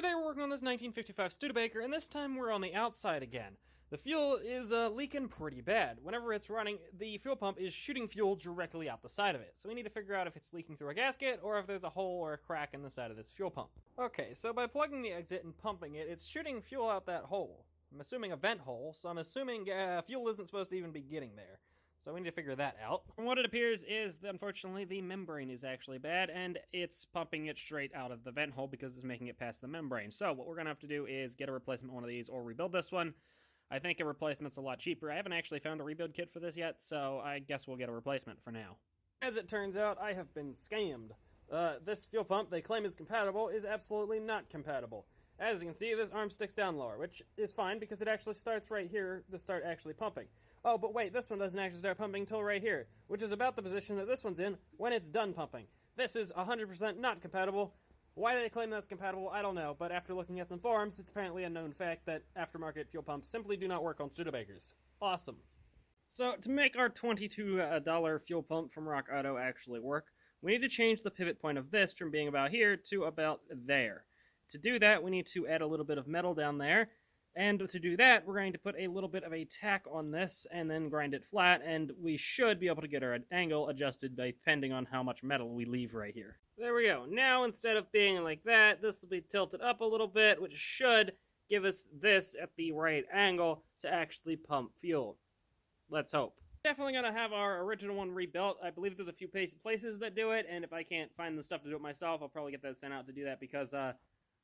Today we're working on this 1955 Studebaker, and this time we're on the outside again. The fuel is leaking pretty bad. Whenever it's running, the fuel pump is shooting fuel directly out the side of it. So we need to figure out if it's leaking through a gasket or if there's a hole or a crack in the side of this fuel pump. Okay, so by plugging the exit and pumping it, it's shooting fuel out that hole. I'm assuming a vent hole, so I'm assuming fuel isn't supposed to even be getting there. So we need to figure that out. From what it appears is, unfortunately, the membrane is actually bad, and it's pumping it straight out of the vent hole because it's making it past the membrane. So what we're going to have to do is get a replacement one of these or rebuild this one. I think a replacement's a lot cheaper. I haven't actually found a rebuild kit for this yet, so I guess we'll get a replacement for now. As it turns out, I have been scammed. This fuel pump they claim is compatible is absolutely not compatible. As you can see, this arm sticks down lower, which is fine because it actually starts right here to start actually pumping. Oh, but wait, this one doesn't actually start pumping until right here, which is about the position that this one's in when it's done pumping. This is 100% not compatible. Why do they claim that's compatible? I don't know, but after looking at some forums, it's apparently a known fact that aftermarket fuel pumps simply do not work on Studebakers. Awesome. So, to make our $22 fuel pump from Rock Auto actually work, we need to change the pivot point of this from being about here to about there. To do that, we need to add a little bit of metal down there, and to do that, we're going to put a little bit of a tack on this and then grind it flat, and we should be able to get our angle adjusted depending on how much metal we leave right here. There we go. Now, instead of being like that, this will be tilted up a little bit, which should give us this at the right angle to actually pump fuel. Let's hope. Definitely going to have our original one rebuilt. I believe there's a few places that do it, and if I can't find the stuff to do it myself, I'll probably get that sent out to do that because,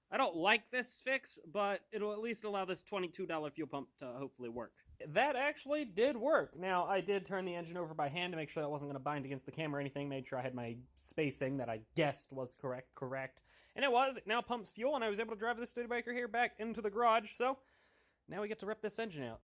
I don't like this fix, but it'll at least allow this $22 fuel pump to hopefully work. That actually did work. Now, I did turn the engine over by hand to make sure that wasn't going to bind against the camera or anything, made sure I had my spacing that I guessed was correct. And it was. It now pumps fuel, and I was able to drive this Studebaker here back into the garage, so now we get to rip this engine out.